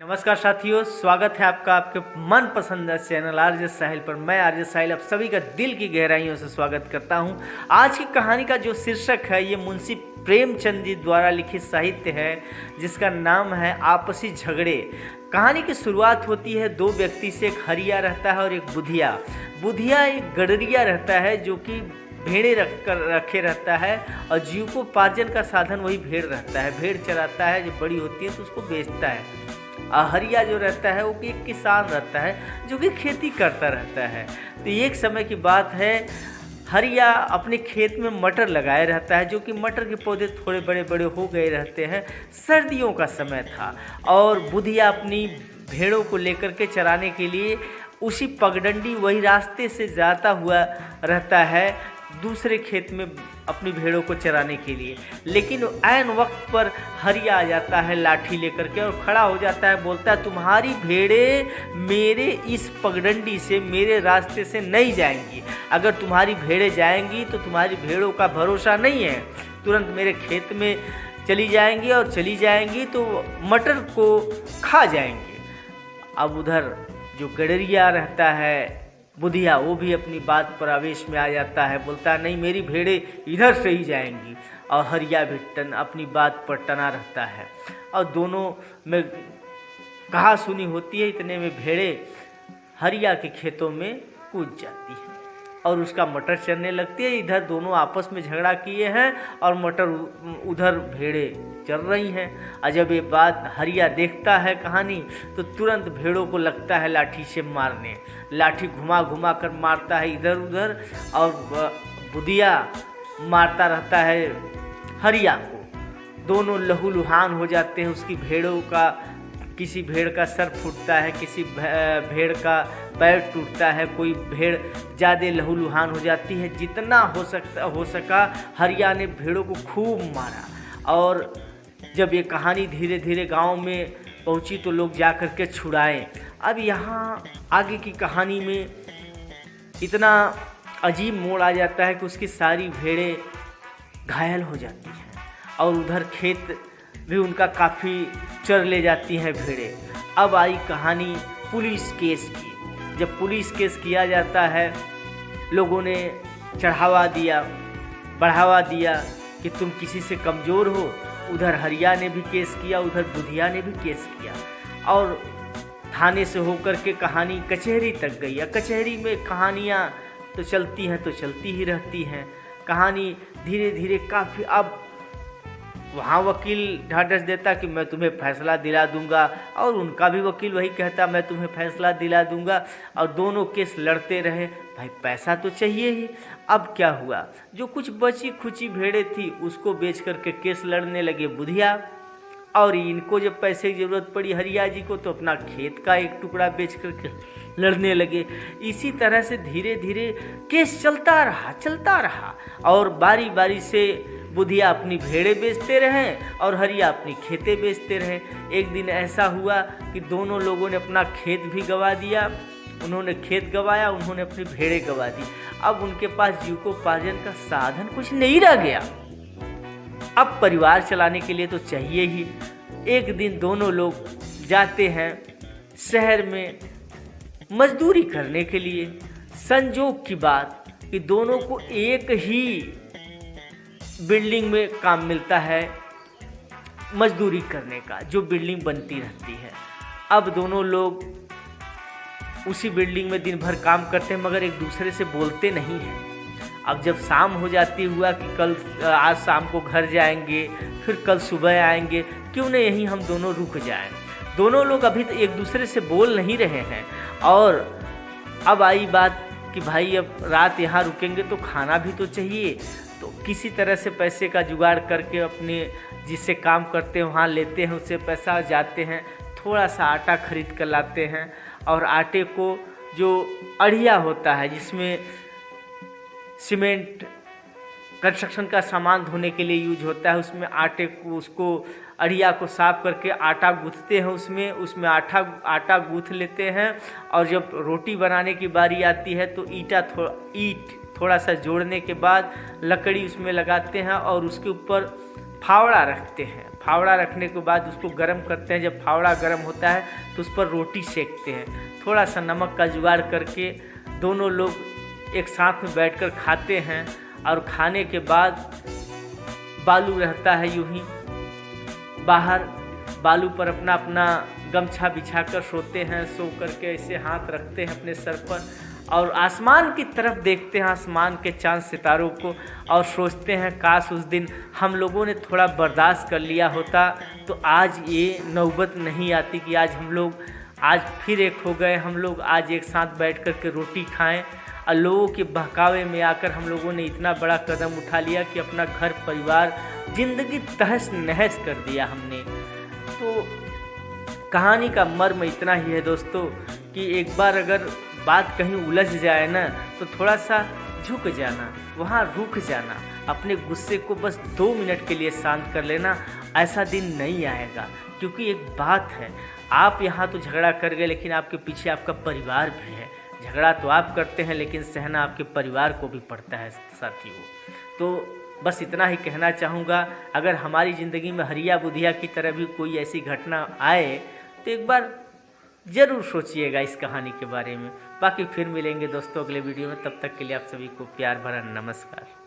नमस्कार साथियों, स्वागत है आपका आपके मनपसंद चैनल आरजे साहिल पर। मैं आरजे साहिल आप सभी का दिल की गहराइयों से स्वागत करता हूं। आज की कहानी का जो शीर्षक है ये मुंशी प्रेमचंद जी द्वारा लिखित साहित्य है, जिसका नाम है आपसी झगड़े। कहानी की शुरुआत होती है दो व्यक्ति से। एक हरिया रहता है और एक बुधिया। बुधिया एक गडरिया रहता है जो कि भेड़े रखे रहता है और जीविकोपार्जन का साधन वही भेड़ रहता है। भेड़ चराता है, जब बड़ी होती है तो उसको बेचता है। हरिया जो रहता है वो एक किसान रहता है जो कि खेती करता रहता है। तो एक समय की बात है, हरिया अपने खेत में मटर लगाए रहता है, जो कि मटर के पौधे थोड़े बड़े बड़े हो गए रहते हैं। सर्दियों का समय था और बुधिया अपनी भेड़ों को लेकर के चराने के लिए उसी पगडंडी वही रास्ते से जाता हुआ रहता है दूसरे खेत में अपनी भेड़ों को चराने के लिए। लेकिन ऐन वक्त पर हरिया आ जाता है लाठी लेकर के और खड़ा हो जाता है, बोलता है तुम्हारी भेड़ें मेरे इस पगडंडी से, मेरे रास्ते से नहीं जाएंगी। अगर तुम्हारी भेड़ें जाएंगी तो तुम्हारी भेड़ों का भरोसा नहीं है, तुरंत मेरे खेत में चली जाएंगी और चली जाएंगी तो मटर को खा जाएंगी। अब उधर जो गडरिया रहता है बुधिया, वो भी अपनी बात पर आवेश में आ जाता है, बोलता है नहीं, मेरी भेड़ें इधर से ही जाएंगी। और हरिया भी अपनी बात पर टना रहता है और दोनों में कहा सुनी होती है। इतने में भेड़ें हरिया के खेतों में कूद जाती है और उसका मटर चरने लगती है। इधर दोनों आपस में झगड़ा किए हैं और मटर उधर भेड़ें चल रही हैं। और जब ये बात हरिया देखता है कहानी, तो तुरंत भेड़ों को लगता है लाठी से मारने। लाठी घुमा घुमा कर मारता है इधर उधर और बुधिया मारता रहता है हरिया को। दोनों लहूलुहान हो जाते हैं। उसकी भेड़ों का, किसी भेड़ का सर फूटता है, किसी भेड़ का पैर टूटता है, कोई भेड़ ज़्यादा लहूलुहान हो जाती है। जितना हो सका हरिया ने भेड़ों को खूब मारा। और जब ये कहानी धीरे धीरे गांव में पहुंची तो लोग जा कर के छुड़ाए। अब यहाँ आगे की कहानी में इतना अजीब मोड़ आ जाता है कि उसकी सारी भेड़ें घायल हो जाती हैं और उधर खेत भी उनका काफ़ी चर ले जाती हैं भेड़ें। अब आई कहानी पुलिस केस की। जब पुलिस केस किया जाता है, लोगों ने बढ़ावा दिया कि तुम किसी से कमज़ोर हो। उधर हरिया ने भी केस किया, उधर बुधिया ने भी केस किया और थाने से होकर के कहानी कचहरी तक गई। या कचहरी में कहानियाँ तो चलती ही रहती हैं। कहानी धीरे धीरे काफ़ी, अब वहाँ वकील ढाढ़स देता कि मैं तुम्हें फैसला दिला दूंगा और उनका भी वकील वही कहता मैं तुम्हें फैसला दिला दूंगा। और दोनों केस लड़ते रहे। भाई पैसा तो चाहिए ही। अब क्या हुआ, जो कुछ बची खुची भेड़ें थी उसको बेच करके केस लड़ने लगे बुधिया। और इनको जब पैसे की ज़रूरत पड़ी हरिया जी को, तो अपना खेत का एक टुकड़ा बेच करके लड़ने लगे। इसी तरह से धीरे धीरे केस चलता रहा और बारी बारी से बुधिया अपनी भेड़ें बेचते रहे और हरिया अपनी खेतें बेचते रहे। एक दिन ऐसा हुआ कि दोनों लोगों ने अपना खेत भी गंवा दिया। उन्होंने खेत गंवाया, उन्होंने अपनी भेड़ें गंवा दी। अब उनके पास जीविकोपार्जन का साधन कुछ नहीं रह गया। अब परिवार चलाने के लिए तो चाहिए ही। एक दिन दोनों लोग जाते हैं शहर में मजदूरी करने के लिए। संजोग की बात कि दोनों को एक ही बिल्डिंग में काम मिलता है मजदूरी करने का, जो बिल्डिंग बनती रहती है। अब दोनों लोग उसी बिल्डिंग में दिन भर काम करते हैं, मगर एक दूसरे से बोलते नहीं हैं। अब जब शाम हो जाती हुआ कि आज शाम को घर जाएंगे, फिर कल सुबह आएंगे, क्यों न यहीं हम दोनों रुक जाएं। दोनों लोग अभी तो एक दूसरे से बोल नहीं रहे हैं। और अब आई बात कि भाई अब रात यहाँ रुकेंगे तो खाना भी तो चाहिए। तो किसी तरह से पैसे का जुगाड़ करके अपने जिससे काम करते हैं वहाँ लेते हैं, उससे पैसा जाते हैं, थोड़ा सा आटा खरीद कर लाते हैं। और आटे को, जो अढ़िया होता है जिसमें सीमेंट कंस्ट्रक्शन का सामान धोने के लिए यूज होता है, उसमें आटे को, उसको अढ़िया को साफ करके आटा गूँथते हैं। उसमें आटा गूँथ लेते हैं। और जब रोटी बनाने की बारी आती है तो ईंट थोड़ा सा जोड़ने के बाद लकड़ी उसमें लगाते हैं और उसके ऊपर फावड़ा रखते हैं। फावड़ा रखने के बाद उसको गर्म करते हैं। जब फावड़ा गर्म होता है तो उस पर रोटी सेकते हैं। थोड़ा सा नमक का जुगाड़ करके दोनों लोग एक साथ में बैठकर खाते हैं। और खाने के बाद बालू रहता है यूं ही बाहर, बालू पर अपना अपना गमछा बिछाकर सोते हैं। सो करके ऐसे हाथ रखते हैं अपने सर पर और आसमान की तरफ देखते हैं, आसमान के चांद सितारों को, और सोचते हैं काश उस दिन हम लोगों ने थोड़ा बर्दाश्त कर लिया होता तो आज ये नौबत नहीं आती कि आज हम लोग आज फिर एक हो गए, हम लोग आज एक साथ बैठ कर के रोटी खाएं। और लोगों के बहकावे में आकर हम लोगों ने इतना बड़ा कदम उठा लिया कि अपना घर परिवार जिंदगी तहस नहस कर दिया हमने। तो कहानी का मर्म इतना ही है दोस्तों कि एक बार अगर बात कहीं उलझ जाए ना तो थोड़ा सा झुक जाना, वहाँ रुक जाना, अपने गुस्से को बस 2 मिनट के लिए शांत कर लेना। ऐसा दिन नहीं आएगा, क्योंकि एक बात है, आप यहाँ तो झगड़ा कर गए लेकिन आपके पीछे आपका परिवार भी है। झगड़ा तो आप करते हैं लेकिन सहना आपके परिवार को भी पड़ता है साथियों। तो बस इतना ही कहना चाहूँगा। अगर हमारी ज़िंदगी में हरिया बुधिया की तरह भी कोई ऐसी घटना आए तो एक बार ज़रूर सोचिएगा इस कहानी के बारे में। बाकी फिर मिलेंगे दोस्तों अगले वीडियो में, तब तक के लिए आप सभी को प्यार भरा नमस्कार।